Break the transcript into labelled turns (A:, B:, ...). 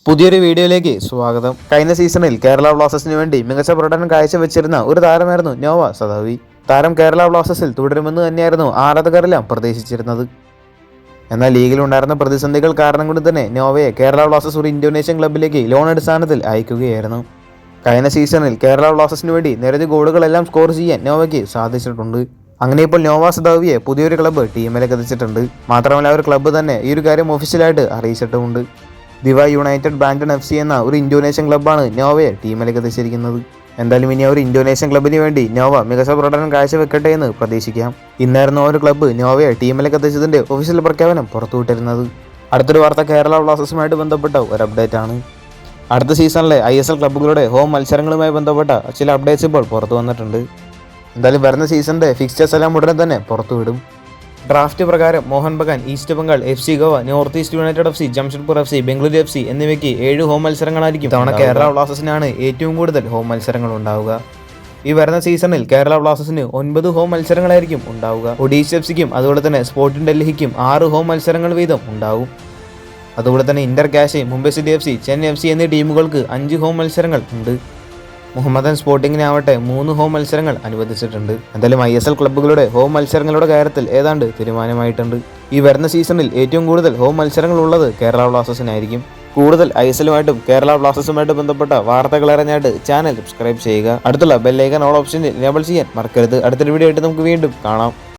A: പുതിയൊരു വീഡിയോയിലേക്ക് സ്വാഗതം. കഴിഞ്ഞ സീസണിൽ കേരള ബ്ലാസ്റ്റേഴ്സിന് വേണ്ടി മികച്ച പ്രകടനം കാഴ്ചവെച്ചിരുന്ന ഒരു താരമായിരുന്നു നോവ സദാവി. താരം കേരള ബ്ലാസ്റ്റേഴ്സിൽ തുടരുമെന്ന് തന്നെയായിരുന്നു ആരാധകരെല്ലാം പ്രതീക്ഷിച്ചിരുന്നത്. എന്നാൽ ലീഗിലുണ്ടായിരുന്ന പ്രതിസന്ധികൾ കാരണം കൊണ്ട് തന്നെ നോവയെ കേരള ബ്ലാസ്റ്റേഴ്സ് ഒരു ഇന്തോനേഷ്യൻ ക്ലബിലേക്ക് ലോൺ അടിസ്ഥാനത്തിൽ അയക്കുകയായിരുന്നു. കഴിഞ്ഞ സീസണിൽ കേരള ബ്ലാസ്റ്റേഴ്സിന് വേണ്ടി നിരവധി ഗോളുകളെല്ലാം സ്കോർ ചെയ്യാൻ നോവയ്ക്ക് സാധിച്ചിട്ടുണ്ട്. അങ്ങനെ ഇപ്പോൾ നോവ സദാവിയെ പുതിയൊരു ക്ലബ്ബ് ടീമിലേക്ക് എത്തിച്ചിട്ടുണ്ട്. മാത്രമല്ല ഒരു ക്ലബ്ബ് തന്നെ ഈ ഒരു കാര്യം ഒഫീഷ്യലായിട്ട് അറിയിച്ചിട്ടുമുണ്ട്. ദിവ യുണൈറ്റഡ് ബാൻഡൻ FC എന്ന ഒരു ഇന്തോനേഷ്യൻ ക്ലബ്ബാണ് നോവയെ ടീമിലേക്ക് എത്തിച്ചിരിക്കുന്നത്. എന്തായാലും ഇനി ഒരു ഇന്തോനേഷ്യൻ ക്ലബ്ബിന് വേണ്ടി നോവ മികച്ച പ്രകടനം കാഴ്ചവെക്കട്ടെ എന്ന് പ്രതീക്ഷിക്കാം. ഇന്നായിരുന്നു ഒരു ക്ലബ്ബ് നോവയെ ടീമിലേക്ക് എത്തിച്ചതിന്റെ ഒഫീഷ്യൽ പ്രഖ്യാപനം പുറത്തുവിട്ടിരുന്നത്. അടുത്തൊരു വാർത്ത കേരള ബ്ലാസ്റ്റേഴ്സുമായിട്ട് ബന്ധപ്പെട്ട ഒരു അപ്ഡേറ്റ് ആണ്. അടുത്ത സീസണിലെ ISL ക്ലബ്ബുകളുടെ ഹോം മത്സരങ്ങളുമായി ബന്ധപ്പെട്ട ചില അപ്ഡേറ്റ്സ് ഇപ്പോൾ പുറത്തു വന്നിട്ടുണ്ട്. എന്തായാലും വരുന്ന സീസണിന്റെ ഫിക്സ്ചേഴ്സ് എല്ലാം ഉടനെ തന്നെ പുറത്തുവിടും. ഡ്രാഫ്റ്റ് പ്രകാരം Mohan Bagan, east Bengal, FC Goa, north east united FC, Jamshedpur FC, Bengaluru FC എന്നിവയ്ക്ക് 7 ഹോം മത്സരങ്ങളായിരിക്കും. തവണ കേരള ബ്ലാസ്റ്റേഴ്സിനാണ് ഏറ്റവും കൂടുതൽ ഹോം മത്സരങ്ങൾ ഉണ്ടാവുക. ഈ വരുന്ന സീസണിൽ കേരള ബ്ലാസ്റ്റേഴ്സിന് 9 ഹോം മത്സരങ്ങളായിരിക്കും ഉണ്ടാവുക. ഒഡീഷ FCക്കും അതുപോലെ തന്നെ സ്പോർട്ടിംഗ് ഡൽഹിക്കും 6 ഹോം മത്സരങ്ങൾ വീതം ഉണ്ടാവും. അതുപോലെ തന്നെ ഇന്റർ കാശ്, Mumbai city FC, Chennai FC എന്നീ ടീമുകൾക്ക് 5 ഹോം മത്സരങ്ങൾ ഉണ്ട്. മുഹമ്മദൻ സ്പോർട്ടിങ്ങിനാവട്ടെ 3 ഹോം മത്സരങ്ങൾ അനുവദിച്ചിട്ടുണ്ട്. എന്തായാലും ISL ക്ലബ്ബുകളുടെ ഹോം മത്സരങ്ങളുടെ കാര്യത്തിൽ ഏതാണ്ട് തീരുമാനമായിട്ടുണ്ട്. ഈ വരുന്ന സീസണിൽ ഏറ്റവും കൂടുതൽ ഹോം മത്സരങ്ങൾ ഉള്ളത് കേരള ബ്ലാസ്റ്റേഴ്സിനായിരിക്കും. കൂടുതൽ ISLുമായിട്ടും കേരള ബ്ലാസ്റ്റേഴ്സുമായിട്ട് ബന്ധപ്പെട്ട വാർത്തകൾ അറിഞ്ഞായിട്ട് ചാനൽ സബ്സ്ക്രൈബ് ചെയ്യുക. അടുത്തുള്ള ബെല്ലൈക്കൺ ഓൾ ഓപ്ഷനിൽ എനേബിൾ ചെയ്യാൻ മറക്കരുത്. അടുത്തൊരു വീഡിയോ ആയിട്ട് നമുക്ക് വീണ്ടും കാണാം.